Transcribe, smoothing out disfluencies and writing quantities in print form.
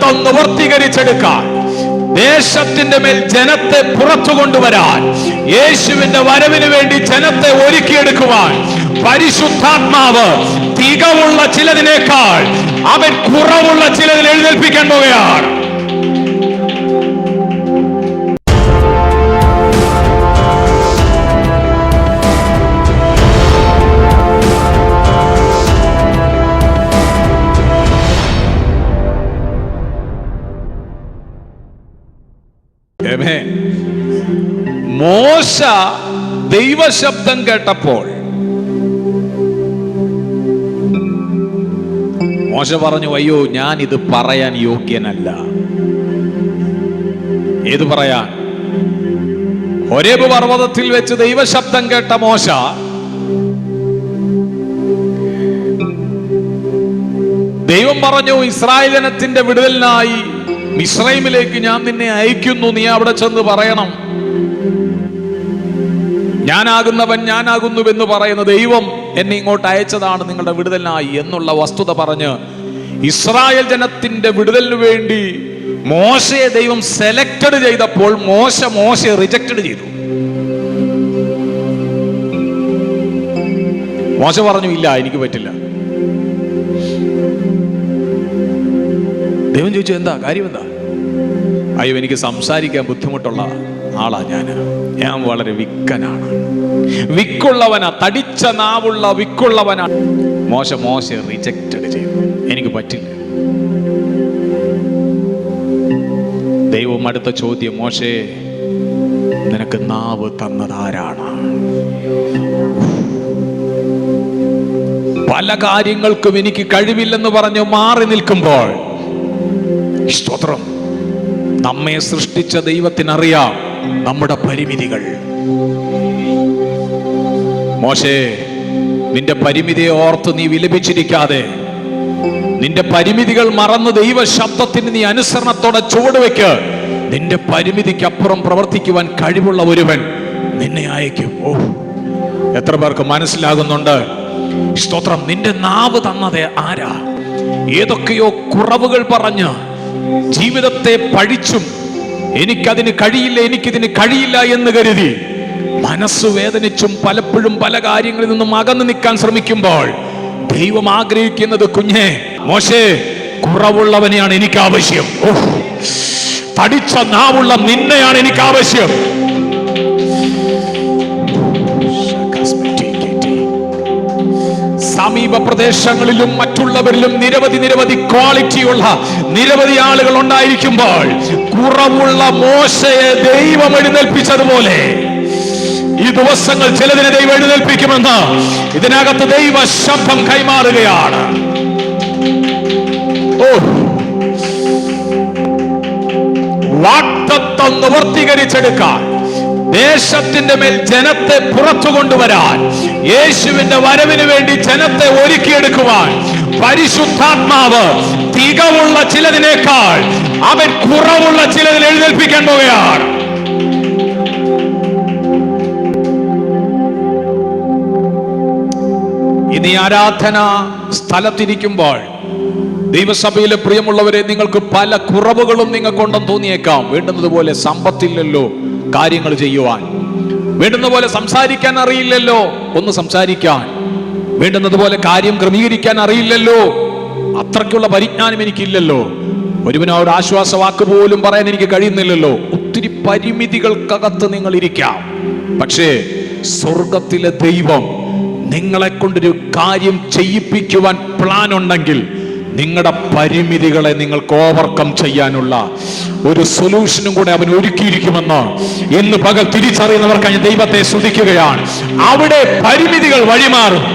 വാഗ്ദത്തം നിവർത്തീകരിച്ചെടുക്കാൻ, ദേശത്തിന്റെ മേൽ ജനത്തെ പുറത്തു കൊണ്ടുവരാൻ, യേശുവിന്റെ വരവിന് വേണ്ടി ജനത്തെ ഒരുക്കിയെടുക്കുവാൻ പരിശുദ്ധാത്മാവ് തികവുള്ള ചിലതിനേക്കാൾ അവൻ കുറവുള്ള ചിലതിൽ എഴുന്നേൽപ്പിക്കാൻ പോവുകയാണ്. മോശ ദൈവശബ്ദം കേട്ടപ്പോൾ മോശ പറഞ്ഞു, അയ്യോ ഞാൻ ഇത് പറയാൻ യോഗ്യനല്ല. ഏത് പറയാൻ? ഹോരേബ് പർവ്വതത്തിൽ വെച്ച് ദൈവശബ്ദം കേട്ട മോശ ദൈവം പറഞ്ഞു, ഇസ്രായേൽ ജനത്തിന്റെ വിടുതലിനായി മിസ്രൈമിലേക്ക് ഞാൻ നിന്നെ അയക്കുന്നു, നീ അവിടെ ചെന്ന് പറയണം, ഞാനാകുന്നവൻ ഞാനാകുന്നുവെന്ന് പറയുന്ന ദൈവം എന്നെ ഇങ്ങോട്ട് അയച്ചതാണ് നിങ്ങളുടെ വിടുതലിനായി എന്നുള്ള വസ്തുത പറഞ്ഞ് ഇസ്രായേൽ ജനത്തിന്റെ വിടുതലിന് വേണ്ടി മോശയെ ദൈവം സെലക്റ്റഡ് ചെയ്തപ്പോൾ മോശയെ റിജക്റ്റഡ് ചെയ്തു. മോശ പറഞ്ഞു, ഇല്ല എനിക്ക് പറ്റില്ല. ദൈവം ചോദിച്ചു, എന്താ കാര്യം? എന്താ? അയ്യോ എനിക്ക് സംസാരിക്കാൻ ബുദ്ധിമുട്ടുള്ള ആളാ ഞാൻ വളരെ വിക്കനാണ്, വിക്കുള്ളവനാ, തടിച്ച നാവുള്ള വിക്കുള്ളവനാ. മോശയെ റിജക്റ്റഡ് ചെയ്തു, എനിക്ക് പറ്റില്ല. ദൈവം അടുത്ത ചോദ്യം, മോശേ നിനക്ക് നാവ് തന്നത് ആരാണ്? പല കാര്യങ്ങൾക്കും എനിക്ക് കഴിവില്ലെന്ന് പറഞ്ഞു മാറി നിൽക്കുമ്പോൾ, സ്തോത്രം, നമ്മെ സൃഷ്ടിച്ച ദൈവത്തിനറിയാം നമ്മുടെ പരിമിതികൾ. മോശേ നിന്റെ പരിമിതിയെ ഓർത്ത് നീ വിലപിച്ചിരിക്കാതെ, നിന്റെ പരിമിതികൾ മറന്ന് ദൈവ ശബ്ദത്തിന് നീ അനുസരണത്തോടെ ചുവടുവെക്ക്. നിന്റെ പരിമിതിക്കപ്പുറം പ്രവർത്തിക്കുവാൻ കഴിവുള്ള ഒരുവൻ നിന്നെ അയക്കും. ഓ, എത്ര പേർക്ക് മനസ്സിലാകുന്നുണ്ട്? സ്തോത്രം. നിന്റെ നാവ് തന്നത് ആരാ? ഏതൊക്കെയോ കുറവുകൾ പറഞ്ഞ് ജീവിതത്തെ പഴിച്ചും എനിക്കതിന് കഴിയില്ല എന്ന് കരുതി മനസ്സ് വേദനിച്ചും പലപ്പോഴും പല കാര്യങ്ങളിൽ നിന്നും അകന്നു നിൽക്കാൻ ശ്രമിക്കുമ്പോൾ ദൈവം ആഗ്രഹിക്കുന്നത്, കുഞ്ഞേ മോശേ, കുറവുള്ളവനെയാണ് എനിക്ക് ആവശ്യം. തടിച്ച നാവുള്ള നിന്നെയാണ് എനിക്ക് ആവശ്യം. സമീപ പ്രദേശങ്ങളിലും മറ്റുള്ളവരിലും നിരവധി ക്വാളിറ്റിയുള്ള നിരവധി ആളുകൾ ഉണ്ടായിരിക്കുമ്പോൾ കുറവുള്ള മോശയെ ദൈവം എഴുന്നേൽപ്പിച്ചതുപോലെ ഈ ദിവസങ്ങൾ ചിലതിനെ ദൈവം എഴുന്നേൽപ്പിക്കുമെന്ന് ഇതിനകത്ത് ദൈവ ശബ്ദം കൈമാറുകയാണ്. വാഗ്ദത്തം നിവർത്തീകരിച്ചെടുക്കാൻ, ദേശത്തിന്റെ മേൽ ജനത്തെ പുറത്തു കൊണ്ടുവരാൻ, യേശുവിന്റെ വരവിന് വേണ്ടി ജനത്തെ ഒരുക്കിയെടുക്കുവാൻ പരിശുദ്ധാത്മാവ് തികവുള്ള ചിലതിനേക്കാൾ അവൻ കുറവുള്ള ചിലതിൽ എഴുന്നേൽപ്പിക്കാൻ പോവുകയാണ്. ഇനി ആരാധന സ്ഥലത്തിരിക്കുമ്പോൾ ദൈവസഭയിലെ പ്രിയമുള്ളവരെ, നിങ്ങൾക്ക് പല കുറവുകളും നിങ്ങൾക്കുണ്ടെന്ന് തോന്നിയേക്കാം. വേണ്ടുന്നതുപോലെ സമ്പത്തില്ലല്ലോ കാര്യങ്ങൾ ചെയ്യുവാൻ, വേണ്ടുന്ന പോലെ സംസാരിക്കാൻ അറിയില്ലല്ലോ ഒന്ന് സംസാരിക്കാൻ, വേണ്ടുന്നതുപോലെ കാര്യം ക്രമീകരിക്കാൻ അറിയില്ലല്ലോ, അത്രയ്ക്കുള്ള പരിജ്ഞാനം എനിക്കില്ലല്ലോ, ഒരുവനോട് ആശ്വാസവാക്ക് പോലും പറയാൻ എനിക്ക് കഴിയുന്നില്ലല്ലോ. ഒത്തിരി പരിമിതികൾക്കകത്ത് നിങ്ങൾ ഇരിക്കാം. പക്ഷേ സ്വർഗത്തിലെ ദൈവം നിങ്ങളെ കൊണ്ടൊരു കാര്യം ചെയ്യിപ്പിക്കുവാൻ പ്ലാൻ ഉണ്ടെങ്കിൽ നിങ്ങളുടെ പരിമിതികളെ നിങ്ങൾക്ക് ഓവർകം ചെയ്യാനുള്ള ഒരു സൊല്യൂഷനും കൂടെ അവൻ ഒരുക്കിയിരിക്കുമെന്ന് ഇന്ന് പകൽ തിരിച്ചറിയുന്നവർക്കായി ദൈവത്തെ സ്തുതിക്കുകയാണ്. അവിടെ പരിമിതികൾ വഴിമാറും.